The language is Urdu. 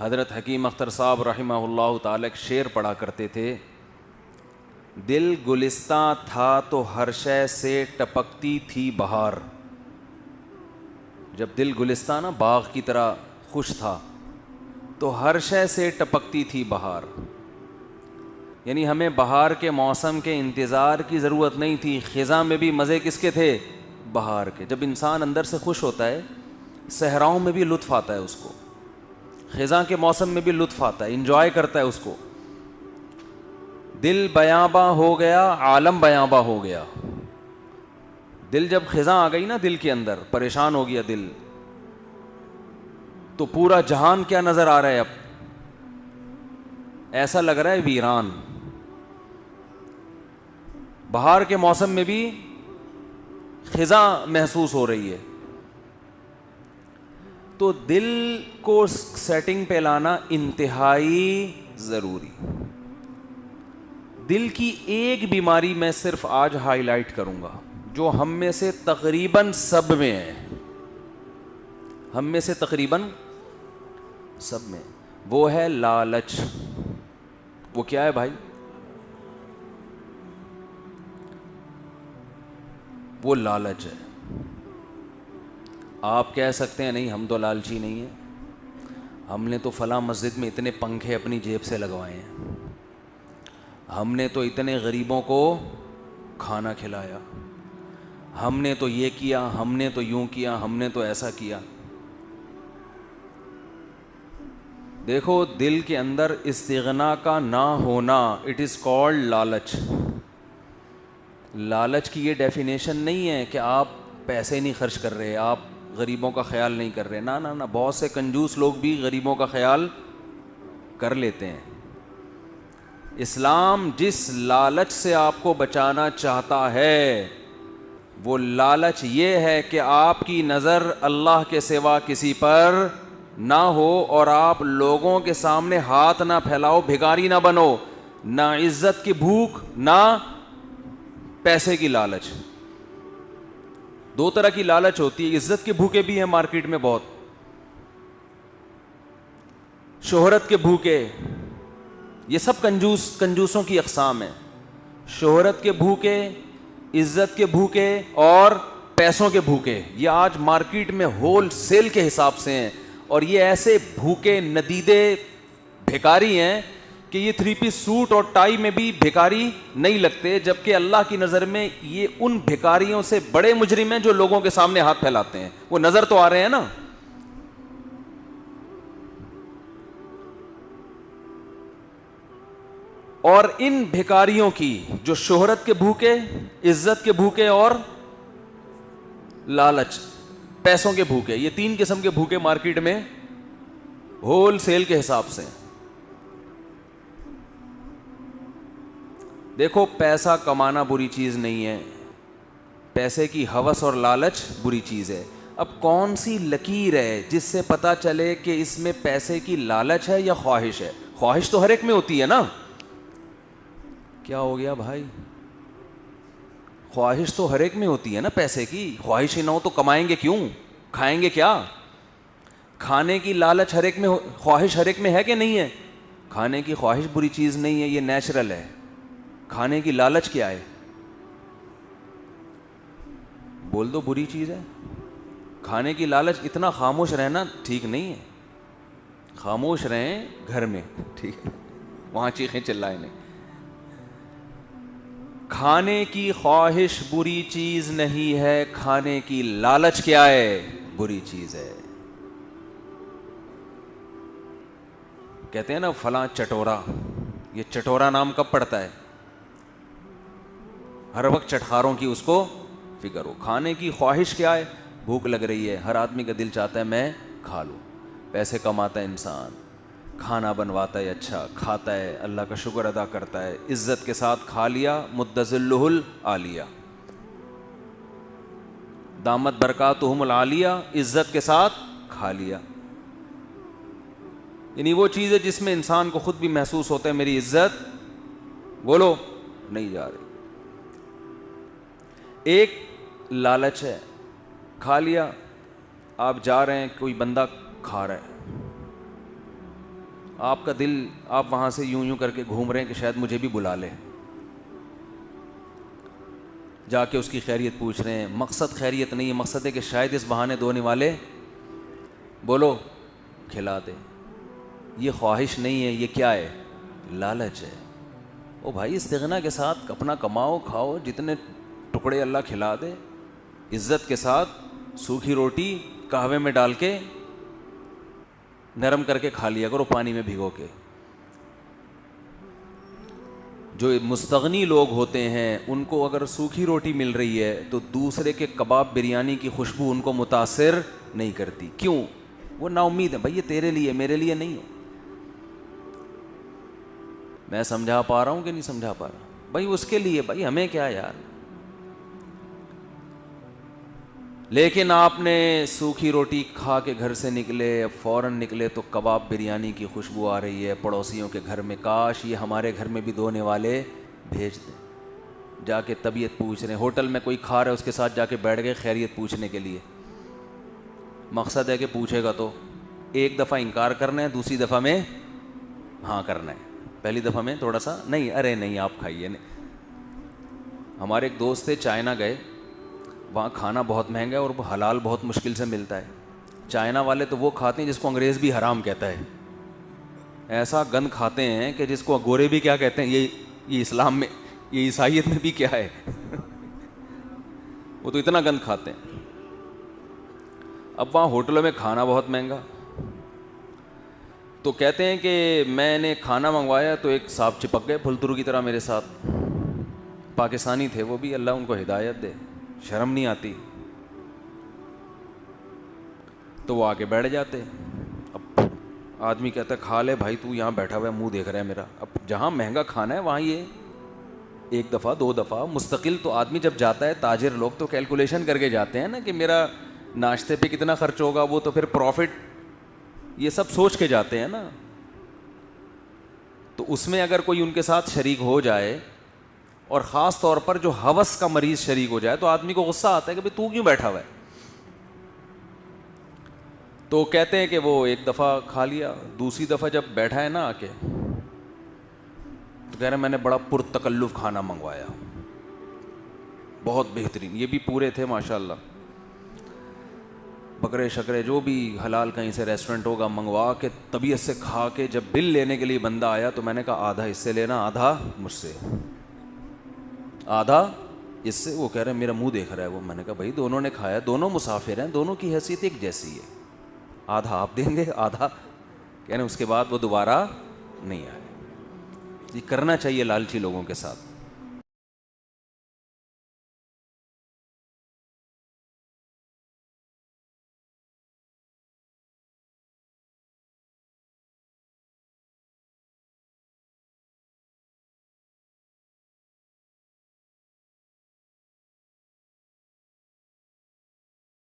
حضرت حکیم اختر صاحب رحمہ اللہ تعالی ایک شعر پڑھا کرتے تھے، دل گلستاں تھا تو ہر شے سے ٹپکتی تھی بہار. جب دل گلستاں نا باغ کی طرح خوش تھا تو ہر شے سے ٹپکتی تھی بہار. یعنی ہمیں بہار کے موسم کے انتظار کی ضرورت نہیں تھی. خزاں میں بھی مزے کس کے تھے؟ بہار کے. جب انسان اندر سے خوش ہوتا ہے صحراؤں میں بھی لطف آتا ہے اس کو، خزاں کے موسم میں بھی لطف آتا ہے، انجوائے کرتا ہے اس کو. دل بیاباں ہو گیا عالم بیاباں ہو گیا. دل جب خزاں آ گئی نا دل کے اندر، پریشان ہو گیا دل، تو پورا جہان کیا نظر آ رہا ہے؟ اب ایسا لگ رہا ہے ویران. بہار کے موسم میں بھی خزاں محسوس ہو رہی ہے. تو دل کو سیٹنگ پہ لانا انتہائی ضروری. دل کی ایک بیماری میں صرف آج ہائی لائٹ کروں گا جو ہم میں سے تقریباً سب میں ہے، ہم میں سے تقریباً سب میں، وہ ہے لالچ. وہ کیا ہے بھائی؟ وہ لالچ ہے. آپ کہہ سکتے ہیں نہیں ہم تو لالچی نہیں ہیں، ہم نے تو فلاں مسجد میں اتنے پنکھے اپنی جیب سے لگوائے ہیں، ہم نے تو اتنے غریبوں کو کھانا کھلایا، ہم نے تو یہ کیا، ہم نے تو یوں کیا، ہم نے تو ایسا کیا. دیکھو دل کے اندر استغنا کا نہ ہونا، اٹ از کالڈ لالچ. لالچ کی یہ ڈیفینیشن نہیں ہے کہ آپ پیسے نہیں خرچ کر رہے، آپ غریبوں کا خیال نہیں کر رہے. نہ نہ نہ، بہت سے کنجوس لوگ بھی غریبوں کا خیال کر لیتے ہیں. اسلام جس لالچ سے آپ کو بچانا چاہتا ہے وہ لالچ یہ ہے کہ آپ کی نظر اللہ کے سوا کسی پر نہ ہو اور آپ لوگوں کے سامنے ہاتھ نہ پھیلاؤ، بھکاری نہ بنو. نہ عزت کی بھوک نہ پیسے کی لالچ. دو طرح کی لالچ ہوتی ہے. عزت کے بھوکے بھی ہیں مارکیٹ میں بہت، شہرت کے بھوکے، یہ سب کنجوسوں کی اقسام ہیں. شہرت کے بھوکے، عزت کے بھوکے اور پیسوں کے بھوکے، یہ آج مارکیٹ میں ہول سیل کے حساب سے ہیں. اور یہ ایسے بھوکے ندیدے بھیکاری ہیں کہ یہ 3 پیس سوٹ اور ٹائی میں بھی بھیکاری نہیں لگتے، جبکہ اللہ کی نظر میں یہ ان بھیکاریوں سے بڑے مجرم ہیں جو لوگوں کے سامنے ہاتھ پھیلاتے ہیں. وہ نظر تو آ رہے ہیں نا. اور ان بھیکاریوں کی جو شہرت کے بھوکے، عزت کے بھوکے اور لالچ پیسوں کے بھوکے، یہ 3 قسم کے بھوکے مارکیٹ میں ہول سیل کے حساب سے. دیکھو پیسہ کمانا بری چیز نہیں ہے، پیسے کی ہوس اور لالچ بری چیز ہے. اب کون سی لکیر ہے جس سے پتہ چلے کہ اس میں پیسے کی لالچ ہے یا خواہش ہے؟ خواہش تو ہر ایک میں ہوتی ہے نا. کیا ہو گیا بھائی؟ خواہش تو ہر ایک میں ہوتی ہے نا. پیسے کی خواہش ہی نہ ہو تو کمائیں گے کیوں؟ کھائیں گے کیا؟ کھانے کی لالچ ہر ایک میں، خواہش ہر ایک میں ہے کہ نہیں ہے؟ کھانے کی خواہش بری چیز نہیں ہے، یہ نیچرل ہے. کھانے کی لالچ کیا ہے؟ بول دو بری چیز ہے. کھانے کی لالچ. اتنا خاموش رہنا ٹھیک نہیں ہے. خاموش رہیں گھر میں، ٹھیک ہے، وہاں چیخیں چلائیں نہیں. کھانے کی خواہش بری چیز نہیں ہے، کھانے کی لالچ کیا ہے؟ بری چیز ہے. کہتے ہیں نا فلاں چٹورا. یہ چٹورا نام کب پڑتا ہے؟ ہر وقت چٹخاروں کی اس کو فکر ہو. کھانے کی خواہش کیا ہے؟ بھوک لگ رہی ہے، ہر آدمی کا دل چاہتا ہے میں کھا لوں. پیسے کماتا ہے انسان، کھانا بنواتا ہے، اچھا کھاتا ہے، اللہ کا شکر ادا کرتا ہے، عزت کے ساتھ کھا لیا، مدذلہ العالیہ، دامت برکاتہم العالیہ، عزت کے ساتھ کھا لیا. یعنی وہ چیز ہے جس میں انسان کو خود بھی محسوس ہوتا ہے میری عزت بولو نہیں جا رہی. ایک لالچ ہے، کھا لیا، آپ جا رہے ہیں، کوئی بندہ کھا رہا ہے، آپ کا دل، آپ وہاں سے یوں یوں کر کے گھوم رہے ہیں کہ شاید مجھے بھی بلا لے، جا کے اس کی خیریت پوچھ رہے ہیں. مقصد خیریت نہیں ہے، مقصد ہے کہ شاید اس بہانے دو نوالے بولو کھلا دے. یہ خواہش نہیں ہے، یہ کیا ہے؟ لالچ ہے. او بھائی استغنا کے ساتھ اپنا کماؤ کھاؤ، جتنے ٹکڑے اللہ کھلا دے. عزت کے ساتھ سوکھی روٹی قہوے میں ڈال کے نرم کر کے کھا لیا کرو، پانی میں بھگو کے. جو مستغنی لوگ ہوتے ہیں ان کو اگر سوکھی روٹی مل رہی ہے تو دوسرے کے کباب بریانی کی خوشبو ان کو متاثر نہیں کرتی. کیوں؟ وہ نا امید ہے. بھائی یہ تیرے لیے، میرے لیے نہیں ہے. میں سمجھا پا رہا ہوں کہ نہیں سمجھا پا رہا؟ بھائی اس کے لیے، بھائی ہمیں کیا یار. لیکن آپ نے سوکھی روٹی کھا کے گھر سے نکلے، فوراً نکلے تو کباب بریانی کی خوشبو آ رہی ہے پڑوسیوں کے گھر میں. کاش یہ ہمارے گھر میں بھی دھونے والے بھیج دیں. جا کے طبیعت پوچھ رہے ہیں، ہوٹل میں کوئی کھا رہا ہے اس کے ساتھ جا کے بیٹھ گئے خیریت پوچھنے کے لیے. مقصد ہے کہ پوچھے گا تو ایک دفعہ انکار کرنا ہے، دوسری دفعہ میں ہاں کرنا ہے. پہلی دفعہ میں تھوڑا سا نہیں، ارے نہیں آپ کھائیے. ہمارے ایک دوست تھے، چائنا گئے، وہاں کھانا بہت مہنگا ہے اور وہ حلال بہت مشکل سے ملتا ہے. چائنا والے تو وہ کھاتے ہیں جس کو انگریز بھی حرام کہتا ہے. ایسا گند کھاتے ہیں کہ جس کو گورے بھی کیا کہتے ہیں. یہ اسلام میں، یہ عیسائیت میں بھی کیا ہے وہ تو اتنا گند کھاتے ہیں. اب وہاں ہوٹلوں میں کھانا بہت مہنگا، تو کہتے ہیں کہ میں نے کھانا منگوایا تو ایک صاحب چپک گئے پھلترو کی طرح میرے ساتھ. پاکستانی تھے وہ بھی، اللہ ان کو ہدایت دے، شرم نہیں آتی. تو وہ آگے بیٹھ جاتے. اب آدمی کہتا ہے کھا لے بھائی، تو یہاں بیٹھا ہوا ہے منہ دیکھ رہا ہے میرا. اب جہاں مہنگا کھانا ہے وہاں یہ ایک دفعہ دو دفعہ مستقل. تو آدمی جب جاتا ہے، تاجر لوگ تو کیلکولیشن کر کے جاتے ہیں نا کہ میرا ناشتے پہ کتنا خرچ ہوگا، وہ تو پھر پروفٹ یہ سب سوچ کے جاتے ہیں نا. تو اس میں اگر کوئی ان کے ساتھ شریک ہو جائے، اور خاص طور پر جو ہوس کا مریض شریک ہو جائے، تو آدمی کو غصہ آتا ہے کہ بھئی تو کیوں بیٹھا ہوا ہے. تو کہتے ہیں کہ وہ ایک دفعہ کھا لیا، دوسری دفعہ جب بیٹھا ہے نا آ کے، تو کہہ رہے میں نے بڑا پرتکلف کھانا منگوایا، بہت بہترین. یہ بھی پورے تھے ماشاءاللہ، بکرے شکرے جو بھی حلال کہیں سے ریسٹورنٹ ہوگا منگوا کے طبیعت سے کھا کے. جب بل لینے کے لیے بندہ آیا تو میں نے کہا آدھا اس سے لینا، آدھا مجھ سے، آدھا اس سے. وہ کہہ رہے میرا منہ دیکھ رہا ہے وہ. میں نے کہا بھائی دونوں نے کھایا، دونوں مسافر ہیں، دونوں کی حیثیت ایک جیسی ہے. آدھا آپ دیں گے، آدھا. کہنے اس کے بعد وہ دوبارہ نہیں آئے. یہ کرنا چاہیے لالچی لوگوں کے ساتھ.